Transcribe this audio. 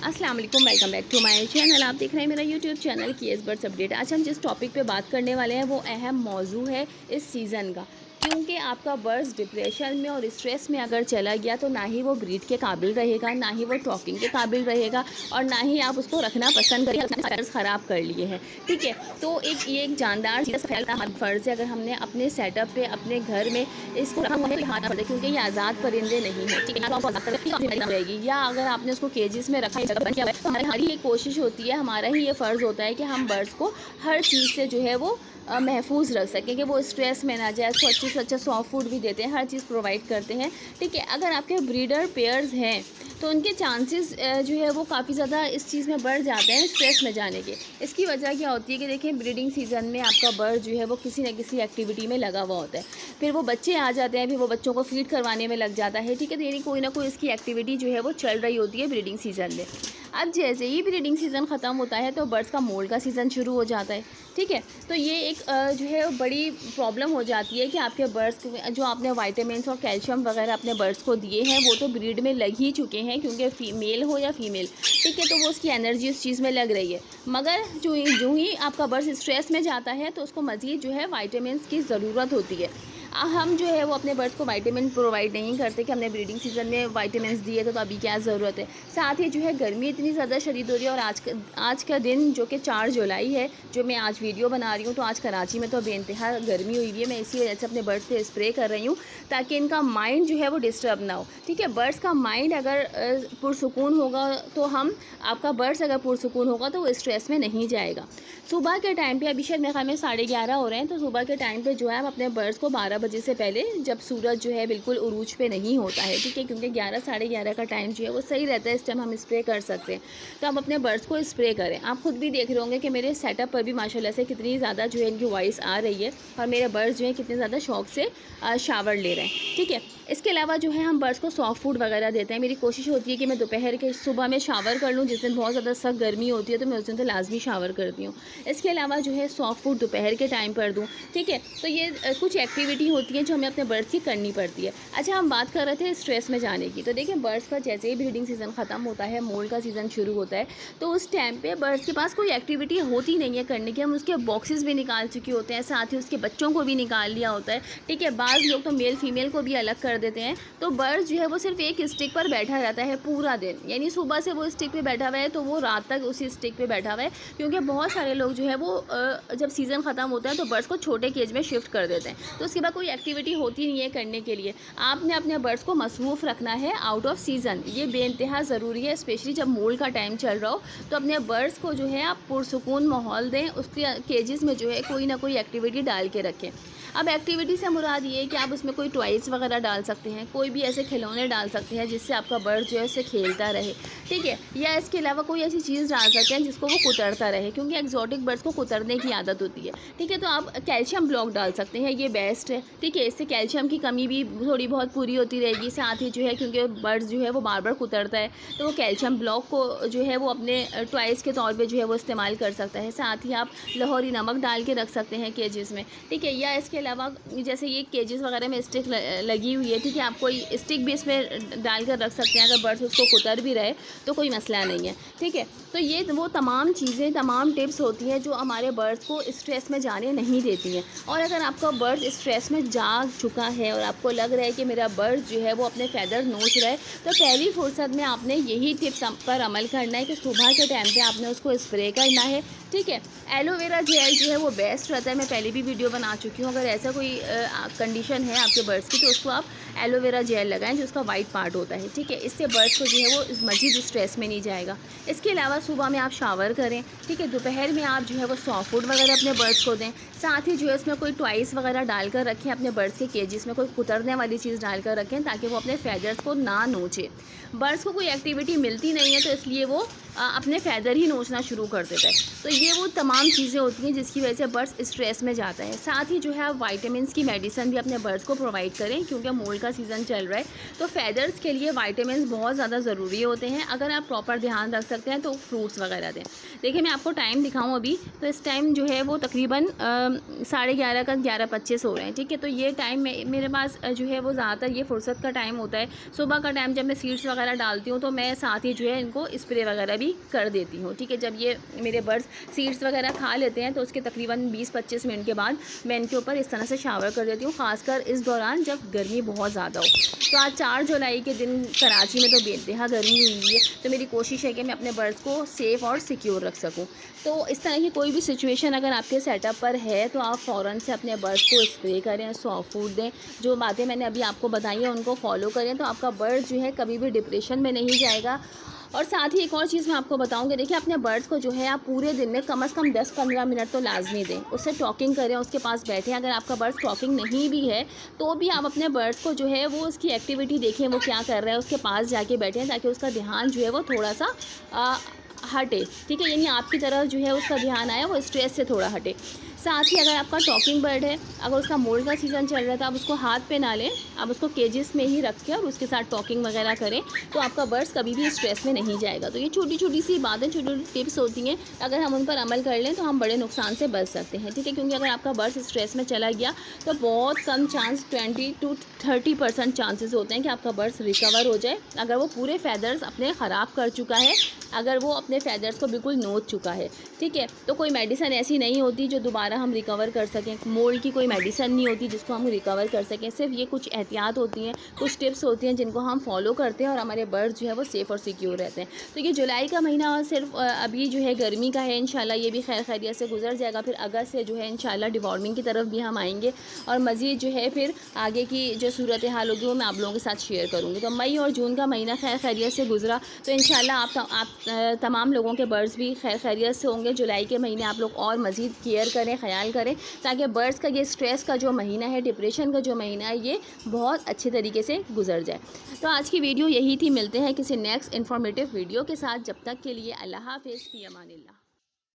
अस्सलाम वालेकुम, welcome back to my channel. आप देख रहे हैं मेरा YouTube channel KS birds update. आज हम जिस टॉपिक पे बात करने वाले हैं वो अहम मौजू है इस सीज़न का, क्योंकि आपका बर्ड्स डिप्रेशन में और स्ट्रेस में अगर चला गया तो ना ही वो ब्रीड के काबिल रहेगा, ना ही वो टॉकिंग के काबिल रहेगा और ना ही आप उसको रखना पसंद करिए। फैदर्स ख़राब कर लिए हैं, ठीक है। तो ये एक जानदार चीज़ फैलता हमारा फ़र्ज़ है, अगर हमने अपने सेटअप पे अपने घर में इसको रखा हुआ है तो क्योंकि ये आज़ाद परिंदे नहीं हैं, ठीक है। रहेगी या अगर आपने उसको केजेस में रखा है तो हमारी ये कोशिश होती है, हमारा ही ये फ़र्ज़ होता है कि हम बर्ड्स को हर चीज़ से जो है वो महफूज रख सकें कि वो स्ट्रेस में ना जाए। उसको अच्छे से अच्छा सॉफ्ट फूड भी देते हैं, हर चीज़ प्रोवाइड करते हैं, ठीक है। अगर आपके ब्रीडर पेयर्स हैं तो उनके चांसेस जो है वो काफ़ी ज़्यादा इस चीज़ में बढ़ जाते हैं स्ट्रेस में जाने के। इसकी वजह क्या होती है कि देखिए, ब्रीडिंग सीज़न में आपका बर्ड जो है वो किसी न किसी एक्टिविटी में लगा हुआ होता है, फिर वो बच्चे आ जाते हैं, फिर वो बच्चों को फीड करवाने में लग जाता है, ठीक है। तो यानी कोई ना कोई इसकी एक्टिविटी जो है वो चल रही होती है ब्रीडिंग सीज़न में। अब जैसे ही ब्रीडिंग सीज़न ख़त्म होता है तो बर्ड्स का मोल्ट का सीज़न शुरू हो जाता है, ठीक है। तो ये एक जो है बड़ी प्रॉब्लम हो जाती है कि आपके बर्ड्स जो आपने विटामिन्स और कैल्शियम वगैरह अपने बर्ड्स को दिए हैं वो तो ब्रीड में लग ही चुके हैं, क्योंकि मेल हो या फीमेल, ठीक है। तो वो उसकी एनर्जी उस चीज़ में लग रही है, मगर जो ही आपका बर्ड स्ट्रेस में जाता है तो उसको मज़ीद जो है विटामिन्स की ज़रूरत होती है। हम जो है वो अपने बर्ड्स को विटामिन प्रोवाइड नहीं करते कि हमने ब्रीडिंग सीज़न में विटामिन्स दिए तो अभी क्या ज़रूरत है। साथ ही जो है गर्मी इतनी ज़्यादा शदीद हो रही है और आज का दिन जो कि 4 जुलाई है, जो मैं आज वीडियो बना रही हूँ, तो आज कराची में तो बेइंतहा गर्मी हुई है। मैं इसी वजह से अपने बर्ड्स पे स्प्रे कर रही हूँ ताकि इनका माइंड जो है वो डिस्टर्ब ना हो, ठीक है। बर्ड्स का माइंड अगर पुरसुकून होगा तो आपका बर्ड्स अगर पुरसुकून होगा तो वो स्ट्रेस में नहीं जाएगा। सुबह के टाइम पे अभी शायद मेरे ख्याल में 11:30 हो रहे हैं, तो सुबह के टाइम पे जो है हम अपने बर्ड्स को 12 बजे से पहले, जब सूरज जो है बिल्कुल उरूज पे नहीं होता है, ठीक है, क्योंकि 11 साढ़े 11 का टाइम जो है वो सही रहता है, इस टाइम हम स्प्रे कर सकते हैं। तो आप अपने बर्ड्स को स्प्रे करें। आप खुद भी देख रहे होंगे कि मेरे सेटअप पर भी माशाल्लाह से कितनी ज़्यादा जो है इनकी वॉइस आ रही है और मेरे बर्ड्स जो है कितने ज़्यादा शौक से शावर ले रहे हैं, ठीक है। इसके अलावा जो है हम बर्ड्स को सॉफ्ट फूड वगैरह देते हैं। मेरी कोशिश होती है कि मैं दोपहर के सुबह में शावर कर लूँ, जिस दिन बहुत ज़्यादा सख्त गर्मी होती है तो मैं उस दिन तो लाजमी शावर करती हूँ। इसके अलावा जो है सॉफ्ट फूड दोपहर के टाइम पर दूँ, ठीक है। तो ये कुछ एक्टिविटी होती है जो हमें अपने बर्ड्स की करनी पड़ती है। अच्छा, हम बात कर रहे थे स्ट्रेस में जाने की। तो देखिए, बर्ड्स का जैसे ही ब्रीडिंग सीज़न ख़त्म होता है, मोल्ट का सीज़न शुरू होता है, तो उस टाइम पे बर्ड्स के पास कोई एक्टिविटी होती नहीं है करने की। हम उसके बॉक्सेस भी निकाल चुके होते हैं, साथ ही उसके बच्चों को भी निकाल लिया होता है, ठीक है। बाज़ लोग तो मेल फीमेल को भी अलग कर देते हैं। तो बर्ड्स जो है वो सिर्फ एक स्टिक पर बैठा रहता है पूरा दिन, यानी सुबह से वो स्टिक पे बैठा हुआ है तो वो रात तक उसी स्टिक पे बैठा हुआ है, क्योंकि बहुत सारे लोग जो है वो जब सीज़न ख़त्म होता है तो बर्ड्स को छोटे केज में शिफ्ट कर देते हैं, तो उसके बाद कोई एक्टिविटी होती नहीं है करने के लिए। आपने अपने बर्ड्स को मसरूफ़ रखना है आउट ऑफ सीज़न, ये बेइंतहा ज़रूरी है, स्पेशली जब मोल्ट का टाइम चल रहा हो। तो अपने बर्ड्स को जो है आप पुरसुकून माहौल दें, उसके केजेस में जो है कोई ना कोई एक्टिविटी डाल के रखें। अब एक्टिविटी से मुराद ये है कि आप उसमें कोई टॉयज़ वगैरह डाल सकते हैं, कोई भी ऐसे खिलौने डाल सकते हैं जिससे आपका बर्ड जो है उससे खेलता रहे, ठीक है। या इसके अलावा कोई ऐसी चीज़ डाल सकते हैं जिसको वो कुतरता रहे, क्योंकि एक्जॉटिक बर्ड्स को कुतरने की आदत होती है, ठीक है। तो आप कैल्शियम ब्लॉक डाल सकते हैं, ये बेस्ट है, ठीक है। इससे कैल्शियम की कमी भी थोड़ी बहुत पूरी होती रहेगी। साथ ही जो है, क्योंकि बर्ड्स जो है वो बार बार कुतरता है, तो वो कैल्शियम ब्लॉक को जो है वो अपने टॉयज़ के तौर पर जो है वो इस्तेमाल कर सकता है। साथ ही आप लाहौरी नमक डाल के रख सकते हैं केजेस में, ठीक है। या इसके अलावा जैसे ये केजेस वगैरह में स्टिक लगी हुई है, ठीक है, आप कोई स्टिक भी इसमें डाल कर रख सकते हैं। अगर बर्ड्स उसको कुतर भी रहे तो कोई मसला नहीं है, ठीक है। तो ये वो तमाम चीज़ें, तमाम टिप्स होती हैं जो हमारे बर्ड्स को स्ट्रेस में जाने नहीं देती हैं। और अगर आपका बर्ड स्ट्रेस में जा चुका है और आपको लग रहा है कि मेरा बर्ड जो है वो अपने फैदर नोच रहा है, तो पहली फुर्सत में आपने यही टिप्स पर अमल करना है कि सुबह के टाइम पे आपने उसको स्प्रे करना है, ठीक है। एलोवेरा जेल जो है वो बेस्ट रहता है, मैं पहले भी वीडियो बना चुकी हूँ। अगर ऐसा कोई कंडीशन है आपके बर्ड्स की तो उसको आप एलोवेरा जेल लगाएं, जो उसका वाइट पार्ट होता है, ठीक है। इससे बर्ड्स को जो है वो मज़ीद स्ट्रेस में नहीं जाएगा। इसके अलावा सुबह में आप शावर करें, ठीक है। दोपहर में आप जो है वो सॉफ्ट फूड वगैरह अपने बर्ड्स को दें। साथ ही जो है उसमें कोई टॉयज़ वगैरह डालकर रखें अपने बर्ड्स के केजेस में, कोई कुतरने वाली चीज़ डालकर रखें ताकि वो अपने फैदर्स को ना नोचे। बर्ड्स को कोई एक्टिविटी मिलती नहीं है तो इसलिए वो अपने फैदर ही नोचना शुरू कर देता है। तो ये वो तमाम चीज़ें होती हैं जिसकी वजह से बर्ड्स स्ट्रेस में जाता है। साथ ही जो है आप विटामिन्स की मेडिसिन भी अपने बर्ड्स को प्रोवाइड करें, क्योंकि मोल्ट का सीज़न चल रहा है, तो फेदर्स के लिए विटामिन्स बहुत ज़्यादा ज़रूरी होते हैं। अगर आप प्रॉपर ध्यान रख सकते हैं तो फ्रूट्स वगैरह दें। देखिए मैं आपको टाइम दिखाऊँ अभी, तो इस टाइम जो है वो तकरीबन 11:30 का 11:25 हो रहे हैं, ठीक है। तो ये टाइम मेरे पास जो है वो ज़्यादातर ये फुर्सत का टाइम होता है। सुबह का टाइम जब मैं सीड्स वगैरह डालती हूँ तो मैं साथ ही जो है इनको स्प्रे वगैरह भी कर देती हूँ, ठीक है। जब ये मेरे बर्ड्स सीड्स वगैरह खा लेते हैं तो उसके तकरीबन 20-25 मिनट के बाद मैं इनके ऊपर इस तरह से शावर कर देती हूँ, ख़ासकर इस दौरान जब गर्मी बहुत ज़्यादा हो। तो आज 4 जुलाई के दिन कराची में तो बेइंतहा गर्मी हुई है, तो मेरी कोशिश है कि मैं अपने बर्ड्स को सेफ़ और सिक्योर रख सकूँ। तो इस तरह की कोई भी सिचुएशन अगर आपके सेटअप पर है तो आप फ़ौरन से अपने बर्ड्स को स्प्रे करें, सॉफ्ट फूड दें। जो बातें मैंने अभी आपको बताई हैं उनको फॉलो करें, तो आपका बर्ड जो है कभी भी डिप्रेशन में नहीं जाएगा। और साथ ही एक और चीज़ मैं आपको बताऊंगी, देखिए अपने बर्ड्स को जो है आप पूरे दिन में कम से कम 10-15 मिनट तो लाजमी दें, उससे टॉकिंग करें, उसके पास बैठें। अगर आपका बर्ड्स टॉकिंग नहीं भी है तो भी आप अपने बर्ड्स को जो है वो उसकी एक्टिविटी देखें, वो क्या कर रहा है, उसके पास जाके बैठें, ताकि उसका ध्यान जो है वो थोड़ा सा हटे, ठीक है। यानी आपकी तरफ जो है उसका ध्यान आया, वो स्ट्रेस से थोड़ा हटे। साथ ही अगर आपका टॉकिंग बर्ड है, अगर उसका मोल्ड का सीज़न चल रहा था, आप उसको हाथ पे ना लें, आप उसको केजेस में ही रखें और उसके साथ टॉकिंग वगैरह करें, तो आपका बर्ड्स कभी भी स्ट्रेस में नहीं जाएगा। तो ये छोटी छोटी सी बातें, छोटी छोटी टिप्स होती हैं, अगर हम उन पर अमल कर लें तो हम बड़े नुकसान से बच सकते हैं, ठीक है। क्योंकि अगर आपका बर्ड्स स्ट्रेस में चला गया तो बहुत कम चांस 20-30% चांसेस होते हैं कि आपका बर्ड्स रिकवर हो जाए, अगर वो पूरे फैदर्स अपने ख़राब कर चुका है, अगर वो अपने फैदर्स को बिल्कुल नोच चुका है, ठीक है। तो कोई मेडिसिन ऐसी नहीं होती जो दोबारा हम रिकवर कर सकें, मोल्ड की कोई मेडिसिन नहीं होती जिसको हम रिकवर कर सकें। सिर्फ ये कुछ एहतियात होती हैं, कुछ टिप्स होती हैं जिनको हम फॉलो करते हैं और हमारे बर्ड्स जो है वो सेफ़ और सिक्योर रहते हैं। तो ये जुलाई का महीना सिर्फ अभी जो है गर्मी का है, इंशाल्लाह ये भी खैर खैरियत से गुजर जाएगा। फिर अगस्त से जो है इंशाल्लाह डिवॉर्मिंग की तरफ भी हम आएंगे और मज़ीद जो है फिर आगे की जो सूरत हाल होगी वो मैं आप लोगों के साथ शेयर करूँगी। तो मई और जून का महीना खैर खैरियत से गुजरा, तो इंशाल्लाह आप तमाम लोगों के बर्ड्स भी खैर खैरियत से होंगे। जुलाई के महीने आप लोग और मज़ीद केयर करें, ख्याल करें, ताकि बर्ड्स का ये स्ट्रेस का जो महीना है, डिप्रेशन का जो महीना है, ये बहुत अच्छे तरीके से गुजर जाए। तो आज की वीडियो यही थी, मिलते हैं किसी नेक्स्ट इन्फॉर्मेटिव वीडियो के साथ। जब तक के लिए अल्लाह हाफ़िज़, फ़ी अमानिल्लाह।